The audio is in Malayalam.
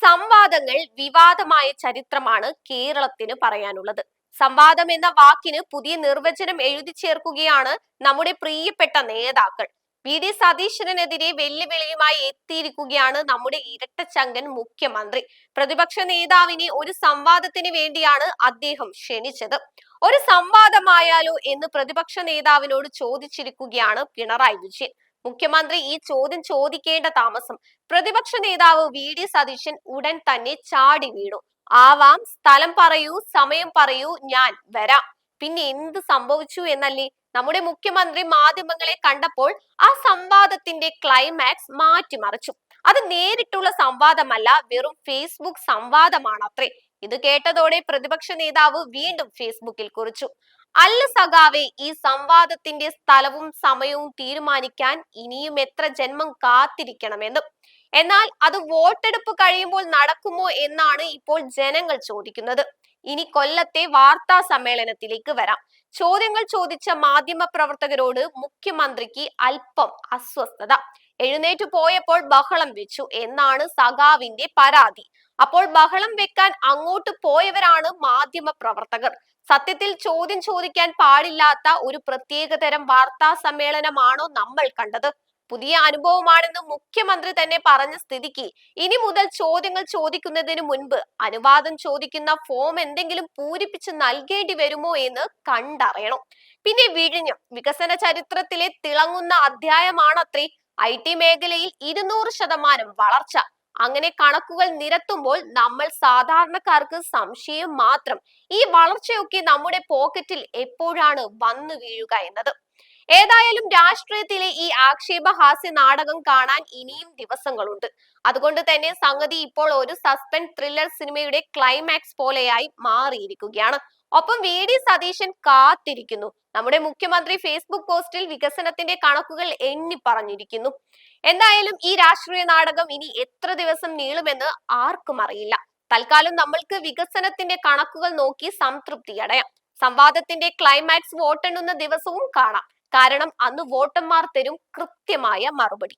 സംവാദങ്ങൾ വിവാദമായ ചരിത്രമാണ് കേരളത്തിന് പറയാനുള്ളത്. സംവാദം എന്ന വാക്കിന് പുതിയ നിർവചനം എഴുതി ചേർക്കുകയാണ് നമ്മുടെ പ്രിയപ്പെട്ട നേതാക്കൾ. വി.ഡി. സതീശനെതിരെ വെല്ലുവിളിയുമായി എത്തിയിരിക്കുകയാണ് നമ്മുടെ ഇരട്ടച്ചങ്കൻ മുഖ്യമന്ത്രി. പ്രതിപക്ഷ നേതാവിനെ ഒരു സംവാദത്തിന് വേണ്ടിയാണ് അദ്ദേഹം ക്ഷണിച്ചത്. ഒരു സംവാദമായാലോ എന്ന് പ്രതിപക്ഷ നേതാവിനോട് ചോദിച്ചിരിക്കുകയാണ് പിണറായി വിജയൻ. മുഖ്യമന്ത്രി ഈ ചോദ്യം ചോദിക്കേണ്ട താമസം പ്രതിപക്ഷ നേതാവ് വി.ഡി. സതീശൻ ഉടൻ തന്നെ ചാടി വീണു. ആവാം, സ്ഥലം പറയൂ, സമയം പറയൂ, ഞാൻ വരാം. പിന്നെ എന്ത് സംഭവിച്ചു എന്നല്ലേ? നമ്മുടെ മുഖ്യമന്ത്രി മാധ്യമങ്ങളെ കണ്ടപ്പോൾ ആ സംവാദത്തിന്റെ ക്ലൈമാക്സ് മാറ്റിമറിച്ചു. അത് നേരിട്ടുള്ള സംവാദമല്ല, വെറും ഫേസ്ബുക്ക് സംവാദമാണത്രേ. ഇത് കേട്ടതോടെ പ്രതിപക്ഷ നേതാവ് വീണ്ടും ഫേസ്ബുക്കിൽ കുറിച്ചു: അല്ല സഖാവേ, ഈ സംവാദത്തിന്റെ സ്ഥലവും സമയവും തീരുമാനിക്കാൻ ഇനിയും എത്ര ജന്മം കാത്തിരിക്കണമെന്ന്. എന്നാൽ അത് വോട്ടെടുപ്പ് കഴിയുമ്പോൾ നടക്കുമോ എന്നാണ് ഇപ്പോൾ ജനങ്ങൾ ചോദിക്കുന്നത്. ഇനി കൊല്ലത്തെ വാർത്താ സമ്മേളനത്തിലേക്ക് വരാം. ചോദ്യങ്ങൾ ചോദിച്ച മാധ്യമ പ്രവർത്തകരോട് മുഖ്യമന്ത്രിക്ക് അല്പം അസ്വസ്ഥത. എഴുന്നേറ്റു പോയപ്പോൾ ബഹളം വെച്ചു എന്നാണ് സഖാവിന്റെ പരാതി. അപ്പോൾ ബഹളം വെക്കാൻ അങ്ങോട്ട് പോയവരാണ് മാധ്യമ പ്രവർത്തകർ. സത്യത്തിൽ ചോദ്യം ചോദിക്കാൻ പാടില്ലാത്ത ഒരു പ്രത്യേകതരം വാർത്താ സമ്മേളനമാണോ നമ്മൾ കണ്ടത്? പുതിയ അനുഭവമാണെന്ന് മുഖ്യമന്ത്രി തന്നെ പറഞ്ഞ സ്ഥിതിക്ക് ഇനി മുതൽ ചോദ്യങ്ങൾ ചോദിക്കുന്നതിന് മുൻപ് അനുവാദം ചോദിക്കുന്ന ഫോം എന്തെങ്കിലും പൂരിപ്പിച്ച് നൽകേണ്ടി വരുമോ എന്ന് കണ്ടറിയണം. പിന്നെ വിഴിഞ്ഞം വികസന ചരിത്രത്തിലെ തിളങ്ങുന്ന അധ്യായമാണത്രേ. IT മേഖലയിൽ 200% വളർച്ച. അങ്ങനെ കണക്കുകൾ നിരത്തുമ്പോൾ നമ്മൾ സാധാരണക്കാർക്ക് സംശയം മാത്രം, ഈ വളർച്ചയൊക്കെ നമ്മുടെ പോക്കറ്റിൽ എപ്പോഴാണ് വന്നു വീഴുക എന്നത്. ഏതായാലും രാഷ്ട്രീയത്തിലെ ഈ ആക്ഷേപഹാസ്യ നാടകം കാണാൻ ഇനിയും ദിവസങ്ങളുണ്ട്. അതുകൊണ്ട് തന്നെ സംഗതി ഇപ്പോൾ ഒരു സസ്പെൻസ് ത്രില്ലർ സിനിമയുടെ ക്ലൈമാക്സ് പോലെയായി മാറിയിരിക്കുകയാണ്. ഒപ്പം വി.ഡി. സതീശൻ കാത്തിരിക്കുന്നു. നമ്മുടെ മുഖ്യമന്ത്രി ഫേസ്ബുക്ക് പോസ്റ്റിൽ വികസനത്തിന്റെ കണക്കുകൾ എണ്ണി പറഞ്ഞിരിക്കുന്നു. എന്തായാലും ഈ രാഷ്ട്രീയ നാടകം ഇനി എത്ര ദിവസം നീളുമെന്ന് ആർക്കും അറിയില്ല. തൽക്കാലം നമ്മൾക്ക് വികസനത്തിന്റെ കണക്കുകൾ നോക്കി സംതൃപ്തിയടയാം. സംവാദത്തിന്റെ ക്ലൈമാക്സ് വോട്ടെണ്ണുന്ന ദിവസവും കാണാം. കാരണം അന്ന് വോട്ടർമാർ തരും കൃത്യമായ മറുപടി.